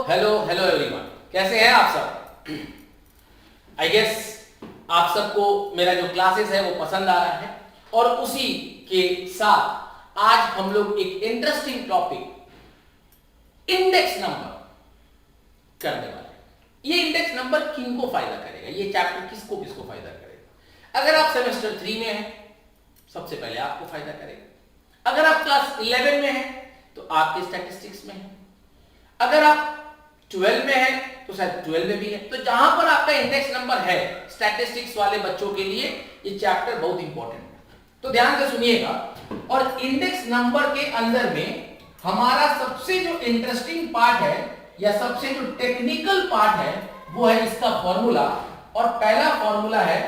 Hello hello everyone, कैसे हैं आप सब? आई गेस आप सबको मेरा जो क्लासेस है वो पसंद आ रहा है और उसी के साथ आज हम लोग एक इंटरेस्टिंग टॉपिक इंडेक्स नंबर करने वाले हैं। ये इंडेक्स नंबर किनको फायदा करेगा, ये चैप्टर किसको किसको फायदा करेगा? अगर आप सेमेस्टर 3 में हैं सबसे पहले आपको फायदा करेगा। अगर आप क्लास 11 में हैं तो आपके स्टैटिस्टिक्स में है। अगर आप 12 में है तो शायद 12 में भी है। तो जहां पर आपका इंडेक्स नंबर है स्टैटिस्टिक्स वाले बच्चों के लिए ये चैप्टर बहुत इंपॉर्टेंट है, तो ध्यान से सुनिएगा। और इंडेक्स नंबर के अंदर में हमारा सबसे जो इंटरेस्टिंग पार्ट है या सबसे जो टेक्निकल पार्ट है वो है इसका फॉर्मूला। और पहला फॉर्मूला है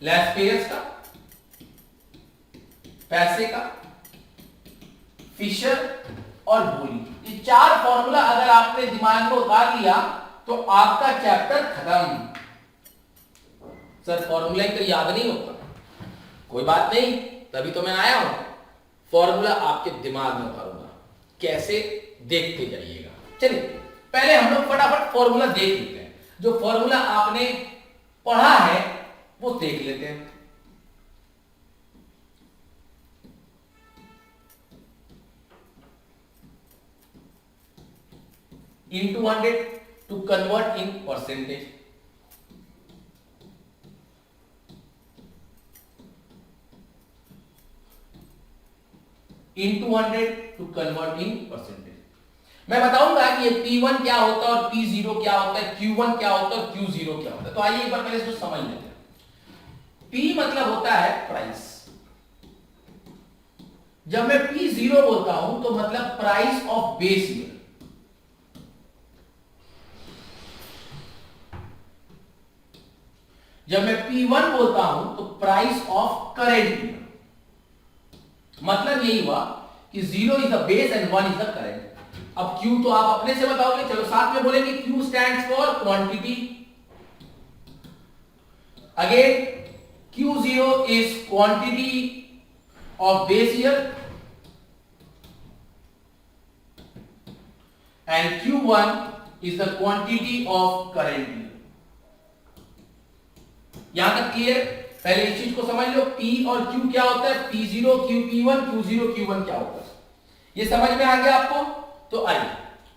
लैस्पेयर्स का, पैसे का, फिशर और बोली। ये चार फॉर्मूला अगर आपने दिमाग में उतार लिया तो आपका चैप्टर खत्म। सर फॉर्मूला तो याद नहीं होता, कोई बात नहीं, तभी तो मैं आया हूं। फॉर्मूला आपके दिमाग में उतारूंगा, कैसे देखते जाइएगा। चलिए पहले हम लोग फटाफट फॉर्मूला देख लेते हैं। जो फॉर्मूला आपने पढ़ा है वो देख लेते हैं। into 100 to convert in percentage. into 100 to convert in percentage. मैं बताऊंगा कि ये P1 क्या होता है और P0 क्या होता है, Q1 क्या होता है और Q0 क्या होता है। तो आइए एक बार पहले इसको समझ लेते हैं। P मतलब होता है प्राइस। जब मैं P0 बोलता हूं तो मतलब प्राइस ऑफ बेस ईयर। जब मैं P1 बोलता हूं तो प्राइस ऑफ करेंट ईयर। मतलब यही हुआ कि 0 is the base and 1 is the current. अब Q तो आप अपने से बताओगे, चलो साथ में बोलेंगे। Q stands for quantity. Again Q0 is quantity of base year and Q1 is the quantity of current year. यहां तक क्लियर? पहले इस चीज को समझ लो, P और Q क्या होता है, P0 Q P1, Q0 Q1 क्या होता है, ये समझ में आ गया आपको? तो आइए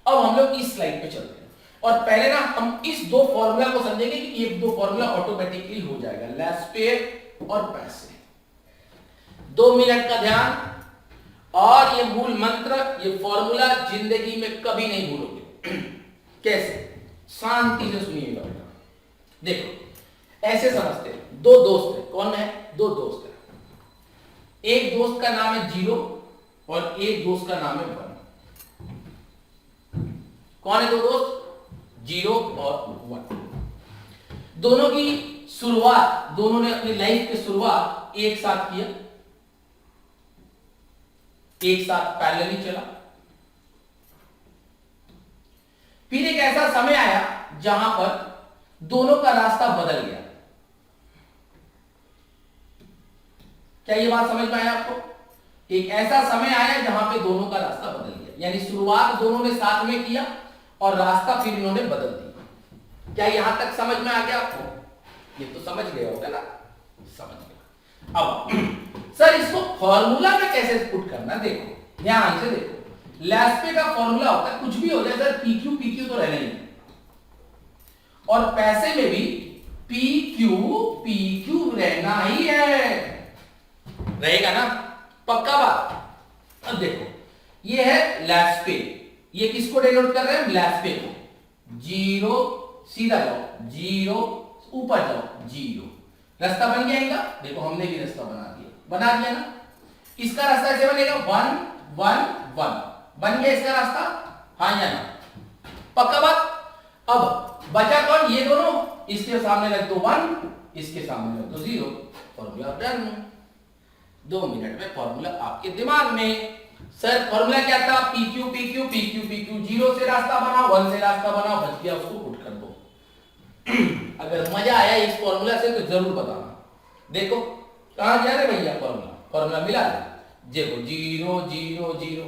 अब हम लोग इस स्लाइड पे चलते हैं और पहले ना हम इस दो फॉर्मूला को समझेंगे कि ये दो फॉर्मूला ऑटोमेटिकली हो जाएगा, लैस्पेयर और पैसे। 2 मिनट का ध्यान और ये मूल मंत्र, ये फॉर्मूला जिंदगी में कभी नहीं भूलोगे। कैसे? शांति से सुनिएगा बेटा। देखो ऐसे समझते हैं, दो दोस्त है। कौन है? दो दोस्त है। एक दोस्त का नाम है 0 और एक दोस्त का नाम है 1। कौन है दो दोस्त? 0 और 1। दोनों की शुरुआत, दोनों ने अपनी लाइफ की शुरुआत एक साथ किया, एक साथ पैरेलली चला। फिर एक ऐसा समय आया जहां पर दोनों का रास्ता बदल गया। क्या ये बात समझ में आया आपको? एक ऐसा समय आया जहां पे दोनों का रास्ता बदल गया, यानी शुरुआत दोनों ने साथ में किया और रास्ता फिर इन्होंने बदल दिया। क्या यहां तक समझ में आ गया आपको? ये तो समझ गए होगा ना? समझ गया। अब सर इसको फॉर्मूला में कैसे पुट करना, देखो ध्यान से देखो। लैस्पे का फॉर्मूला होता है, कुछ भी हो जाए सर, PQ PQ तो रहना ही है। और पैसे में भी PQ PQ रहना ही है, रहेगा ना? पक्का बात। अब देखो ये है लैस्पे, ये किसको डिनोट कर रहे हैं? लैस्पे को। 0 सीधा जाओ, 0 ऊपर जाओ, 0। रास्ता बन गया इनका? देखो हमने भी रास्ता बना दिया ना। इसका रास्ता ऐसे बनेगा 1 1 1। बन गया इसका रास्ता, हाँ या ना? पक्का बात। अब बचा कौन? ये दोनों। इसके सामने रख दो 1, इसके सामने रख दो 0। Formula done. 2 मिनट में फॉर्मूला आपके दिमाग में। सर फॉर्मूला क्या था? PQ PQ PQ PQ। 0 से रास्ता बनाओ, 1 से रास्ता बनाओ, बच गया, उसको पुट कर दो। अगर मजा आया इस फॉर्मूला से तो जरूर बताना। देखो कहां जा रहे भैया फॉर्मूला, फॉर्मूला मिला। देखो 0 0 0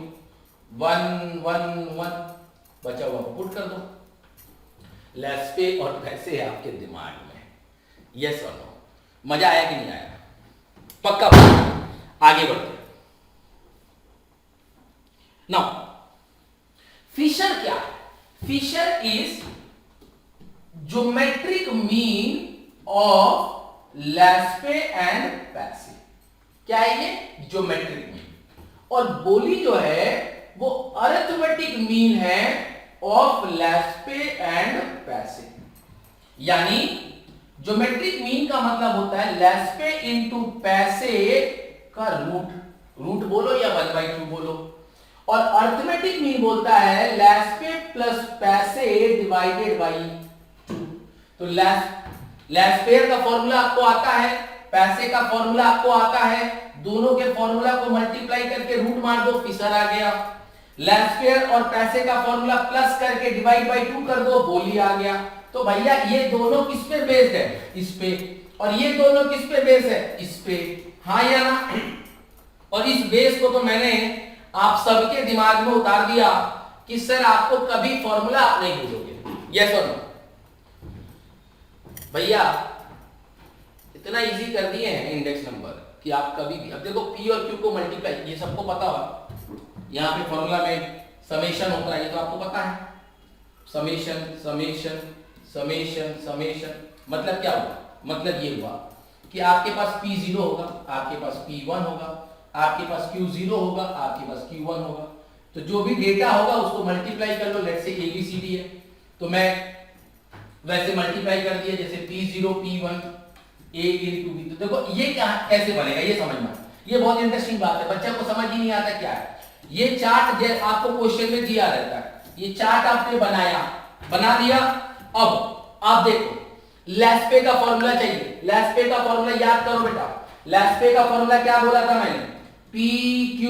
1 1 1 बचा हुआ पुट कर दो। लेस पे और पैसे आपके दिमाग में, यस और नो? मजा आया कि नहीं आया? पक्का? आगे बढ़ते हैं। नाउ फिशर क्या है? Fisher is geometric mean of Laspeyres and Paasche. क्या है ये? Geometric mean. और बोली जो है वो अरिथमेटिक मीन है ऑफ लेस्पे एंड पैसे। यानी ज्योमेट्रिक मीन का मतलब होता है लेस्पे इंटू पैसे का रूट बोलो या 1/2 बोलो। और अरिथमेटिक मीन बोलता है लेस्पे प्लस पैसे डिवाइडेड बाई 2। तो लेस्पेयर का फॉर्मूला आपको आता है, पैसे का फॉर्मूला आपको आता है, दोनों के फॉर्मूला को मल्टीप्लाई करके रूट मार दो, फिशर आ गया। लेस्पेयर और पैसे का फॉर्मूला प्लस करके डिवाइड बाई 2 कर दो, बोली आ गया। तो भैया ये दोनों किस पे बेस्ड है? इस पे। और ये दोनों किस पे बेस है? इस पे। हाँ या ना? और इस बेस को तो मैंने आप सबके दिमाग में उतार दिया कि सर आपको कभी फॉर्मूला आप नहीं भूलोगे। यस और नो? भैया इतना इजी कर दिए हैं इंडेक्स नंबर कि आप कभी भी, अब देखो पी और क्यू को मल्टीप्लाई, ये सबको पता होगा। यहां पे फॉर्मूला में समेशन होता है, ये तो आपको पता है। समेशन समेशन समेशन समेशन मतलब क्या हुआ? मतलब ये हुआ कि आपके पास P0 होगा, आपके पास P1 होगा, आपके पास Q0 होगा, आपके पास Q1 होगा। तो जो भी डेटा होगा उसको मल्टीप्लाई कर लो। लेट्स से ABCD है तो मैं वैसे मल्टीप्लाई कर दिया, जैसे P0 P1 A into B। तो देखो ये क्या कैसे बनेगा ये समझना। ये बहुत इंटरेस्टिंग बात है, बच्चा को समझ ही नहीं आता क्या है ये चार्ट। जैसे आपको क्वेश्चन में दिया रहता है, ये चार्ट आपने बना दिया। अब आप देखो लेस्पे का फॉर्मूला चाहिए। लेस्पे का फॉर्मूला याद करो बेटा। लेस्पे का फॉर्मूला क्या बोला था मैंने? PQ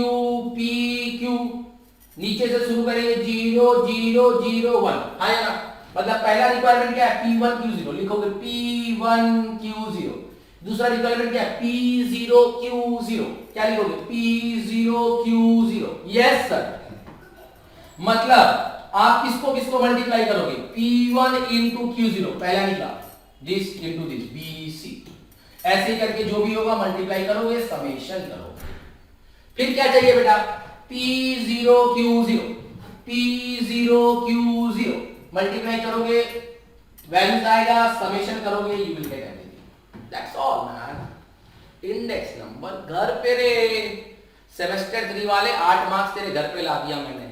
नीचे से शुरू करेंगे 0 0 0 1। हाँ या ना? मतलब पहला रिक्वायरमेंट क्या है? P1 Q0 लिखोगे P1 Q0। दूसरा रिक्वायरमेंट क्या है? P0 Q0। क्या लिखोगे? P0 Q0। Yes sir. मतलब आप किसको किसको मल्टीप्लाई करोगे? P1 इंटू Q0 पहला निकला, दिस इंटू दिस BC। ऐसे करके जो भी होगा मल्टीप्लाई करोगे, समेशन करोगे। फिर क्या चाहिए बेटा? P0 Q0 P0 Q0 multiply करोगे, वैल्यूज आएगा, समेशन करोगे, you will get everything. That's all man. Index number घर पे रे। सेमेस्टर 3 वाले 8 मार्क्स तेरे घर पे ला दिया मैंने।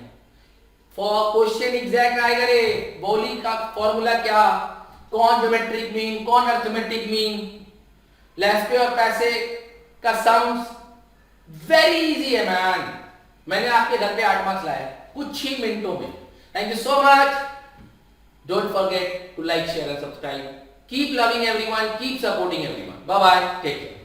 फॉर क्वेश्चन एग्जैक्ट आएगा रे। बोली का फॉर्मूला क्या? कौन ज्योमेट्रिक मीन, कौन अरिथमेटिक मीन, लेस्पे और पैसे का सम्स। वेरी इजी है मैन। मैंने आपके घर पे 8 मार्क्स लाए कुछ ही मिनटों में। Thank you so much. Don't forget to like, share and subscribe. Keep loving everyone. Keep supporting everyone. Bye bye. Take care.